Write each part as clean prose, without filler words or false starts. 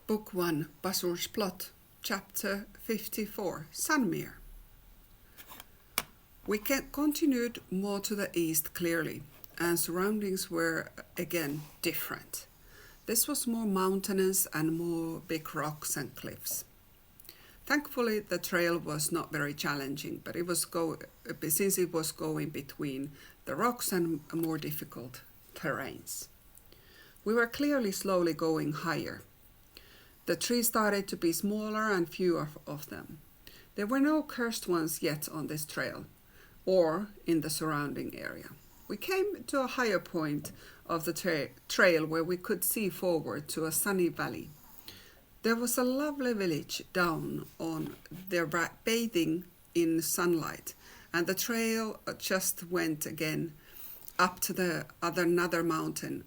Book 1, Bazur's Plot, Chapter 54, Myria. We continued more to the east clearly, and surroundings were again different. This was more mountainous and more big rocks and cliffs. Thankfully, the trail was not very challenging, but since it was going between the rocks and more difficult terrains. We were clearly slowly going higher. The trees started to be smaller and fewer of them. There were no cursed ones yet on this trail, or in the surrounding area. We came to a higher point of the trail where we could see forward to a sunny valley. There was a lovely village down on there bathing in sunlight, and the trail just went again up to another mountain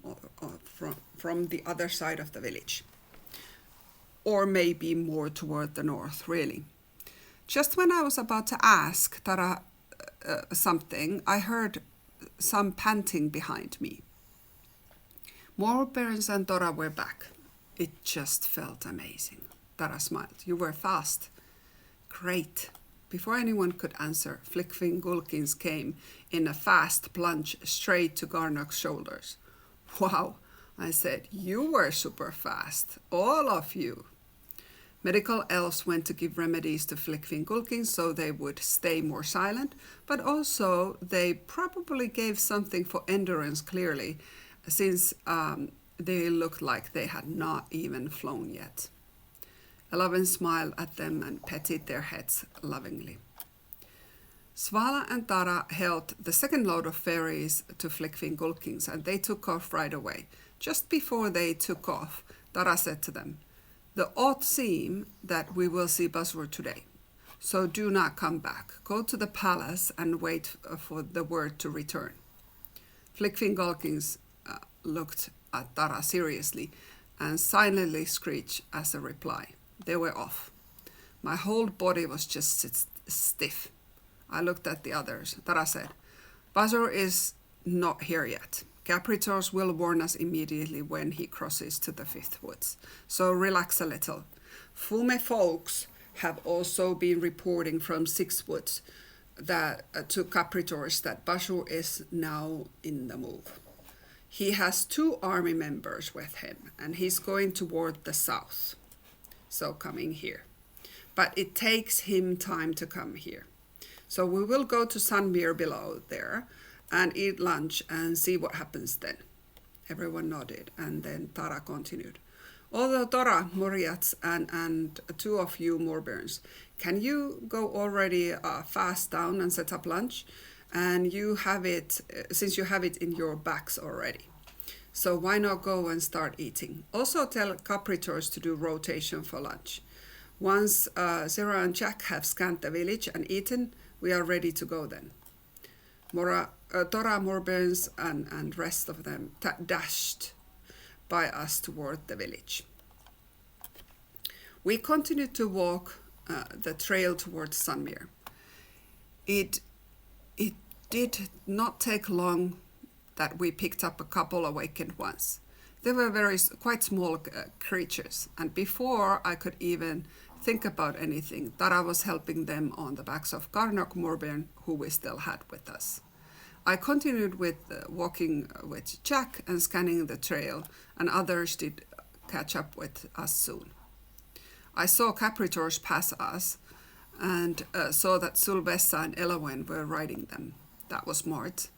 from the other side of the village, or maybe more toward the north, really. Just when I was about to ask Tara something, I heard some panting behind me. Morberns and Dora were back. It just felt amazing. Tara smiled. You were fast. Great. Before anyone could answer, Flickfin Gulkins came in a fast plunge straight to Garnock's shoulders. Wow, I said, you were super fast. All of you. Medical elves went to give remedies to Flickfin Gulkins so they would stay more silent, but also they probably gave something for endurance clearly, since they looked like they had not even flown yet. Eleven smiled at them and petted their heads lovingly. Svala and Tara held the second load of fairies to Flickfin Gulkins, and they took off right away. Just before they took off, Tara said to them, "The odds seem that we will see Bazur today, so do not come back. Go to the palace and wait for the word to return." Flickfin Gulkins looked at Tara seriously and silently screeched as a reply. They were off. My whole body was just stiff. I looked at the others. Tara said, "Bazur is not here yet. Capritos will warn us immediately when he crosses to the fifth woods. So relax a little. Fume folks have also been reporting from Six Woods to Capritos that Bazur is now in the move. He has 2 army members with him, and he's going toward the south. So coming here. But it takes him time to come here. So we will go to Myria below there and eat lunch and see what happens then." Everyone nodded, and then Tara continued. "Although Dora, Moriats, and 2 of you Morberns, can you go already fast down and set up lunch? And you have it, since you have it in your bags already. So why not go and start eating? Also tell Capritos to do rotation for lunch. Once Sarah and Jack have scanned the village and eaten, we are ready to go then." Dora, Morberns, and rest of them dashed by us toward the village. We continued to walk the trail towards Myria. It did not take long that we picked up a couple awakened ones. They were quite small creatures, and before I could even think about anything, Tara was helping them on the backs of Garnock Morburn, who we still had with us. I continued with walking with Jack and scanning the trail, and others did catch up with us soon. I saw Capritos pass us and saw that Sylvessa and Elowen were riding them. That was smart.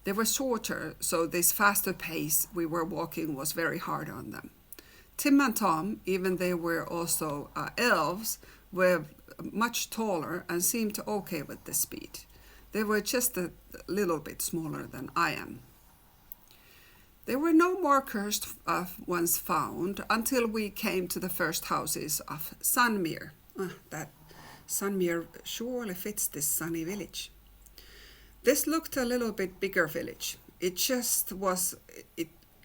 They were shorter, so this faster pace we were walking was very hard on them. Tim and Tom, even they were also elves, were much taller and seemed okay with the speed. They were just a little bit smaller than I am. There were no more cursed ones found until we came to the first houses of Myria. That Myria surely fits this sunny village. This looked a little bit bigger village. It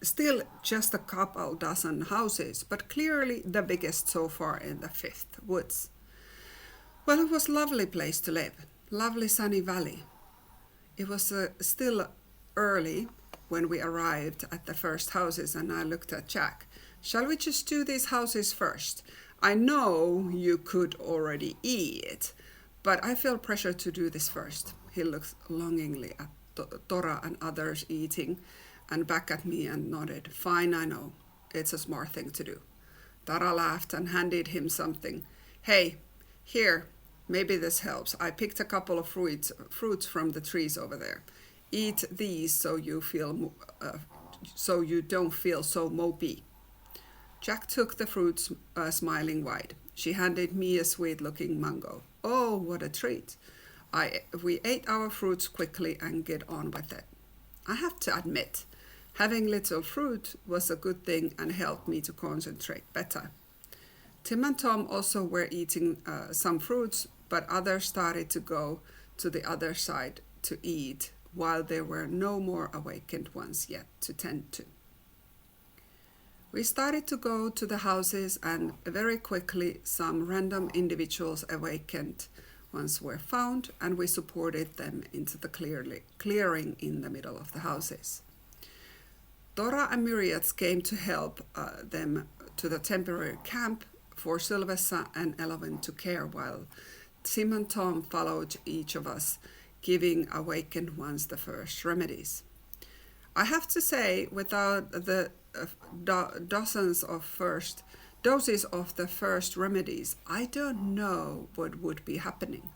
still just a couple dozen houses, but clearly the biggest so far in the fifth woods. Well, it was a lovely place to live. Lovely sunny valley. It was still early when we arrived at the first houses, and I looked at Jack. Shall we just do these houses first? I know you could already eat, but I feel pressure to do this first. He looks longingly at Tora and others eating and back at me and nodded. Fine, I know. It's a smart thing to do. Tara laughed and handed him something. Hey, here, maybe this helps. I picked a couple of fruits from the trees over there. Eat these so you don't feel so mopey. Jack took the fruits, smiling wide. She handed me a sweet-looking mango. Oh, what a treat. We ate our fruits quickly and get on with it. I have to admit, having little fruit was a good thing and helped me to concentrate better. Tim and Tom also were eating some fruits, but others started to go to the other side to eat, while there were no more awakened ones yet to tend to. We started to go to the houses, and very quickly some random individuals awakened ones were found, and we supported them into the clearing in the middle of the houses. Dora and Myriads came to help them to the temporary camp for Sylvessa and Elvin to care, while Tim and Tom followed each of us, giving awakened ones the first remedies. I have to say, without the doses of the first remedies, I don't know what would be happening,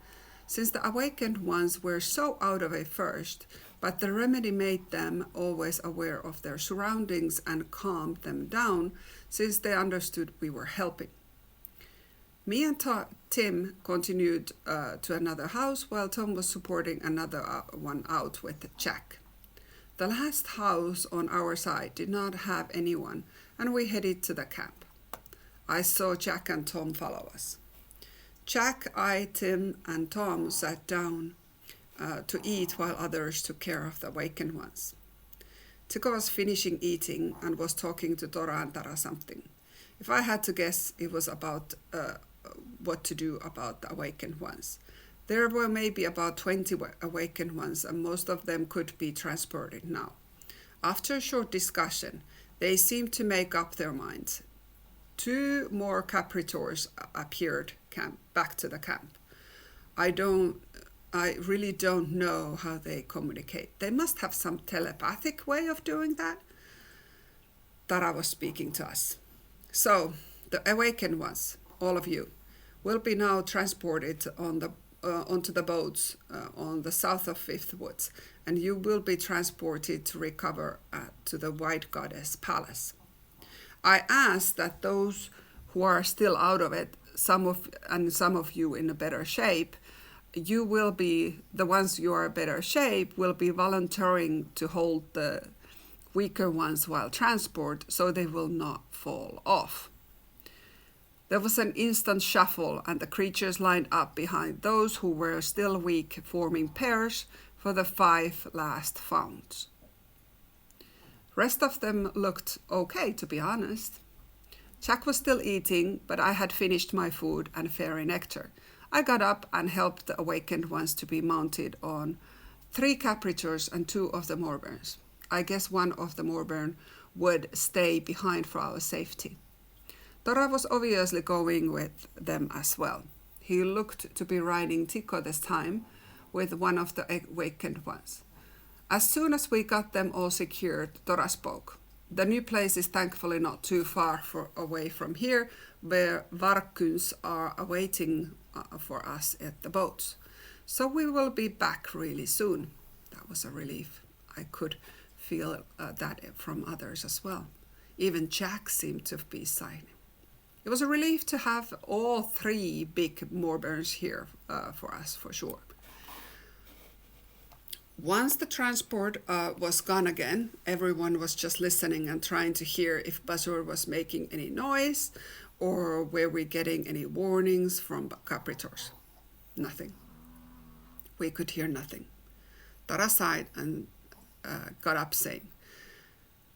since the awakened ones were so out of it first, but the remedy made them always aware of their surroundings and calmed them down, since they understood we were helping. Me and Tim continued to another house, while Tom was supporting another one out with Jack. The last house on our side did not have anyone, and we headed to the camp. I saw Jack and Tom follow us. Jack, I, Tim, and Tom sat down to eat while others took care of the awakened ones. Tiko was finishing eating and was talking to Dora and Tara something. If I had to guess, it was about what to do about the awakened ones. There were maybe about 20 awakened ones, and most of them could be transported now. After a short discussion, they seemed to make up their minds. 2 more capritors appeared back to the camp. I really don't know how they communicate. They must have some telepathic way of doing that. Tara was speaking to us. So, the awakened ones, all of you, will be now transported onto the boats on the south of Fifth Woods, and you will be transported to recover to the White Goddess Palace. I ask that those who are still out of it, some of you in a better shape, you will be, the ones you are in better shape, will be volunteering to hold the weaker ones while transport, so they will not fall off. There was an instant shuffle, and the creatures lined up behind those who were still weak, forming pairs for the 5 last found. Rest of them looked okay, to be honest. Jack was still eating, but I had finished my food and fairy nectar. I got up and helped the awakened ones to be mounted on 3 capritors and 2 of the Morburns. I guess one of the Morburn would stay behind for our safety. Dora was obviously going with them as well. He looked to be riding Tiko this time with one of the awakened ones. As soon as we got them all secured, Dora spoke. The new place is thankfully not too far away from here, where Varkuns are awaiting for us at the boats. So we will be back really soon. That was a relief. I could feel that from others as well. Even Jack seemed to be sighing. It was a relief to have all 3 big Morburns here for us, for sure. Once the transport was gone again, everyone was just listening and trying to hear if Bazur was making any noise or were we getting any warnings from capritors. Nothing. We could hear nothing. Tara sighed and got up saying,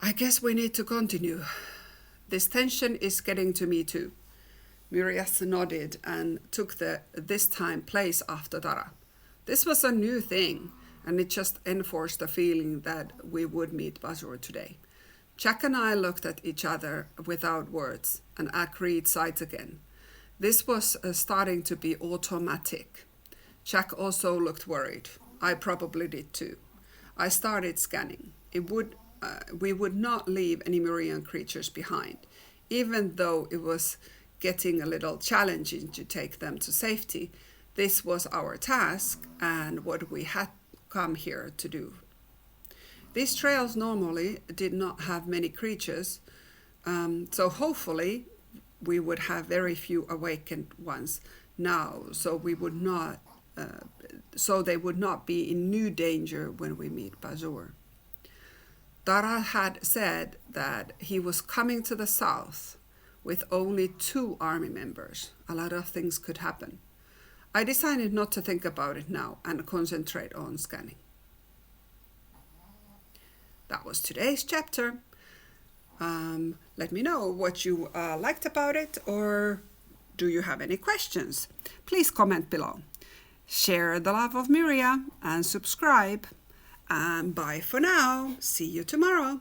I guess we need to continue. This tension is getting to me too. Myrias nodded and took this time place after Tara. This was a new thing, and it just enforced the feeling that we would meet Bazur today. Jack and I looked at each other without words and agreed sides again. This was starting to be automatic. Jack also looked worried. I probably did too. I started scanning. We would not leave any Myrian creatures behind, even though it was getting a little challenging to take them to safety. This was our task and what we had come here to do. These trails normally did not have many creatures, so hopefully we would have very few awakened ones now, so they would not be in new danger when we meet Bazur. Dara had said that he was coming to the south with only 2 army members. A lot of things could happen. I decided not to think about it now and concentrate on scanning. That was today's chapter. Let me know what you liked about it, or do you have any questions? Please comment below. Share the love of Myria and subscribe. And bye for now. See you tomorrow.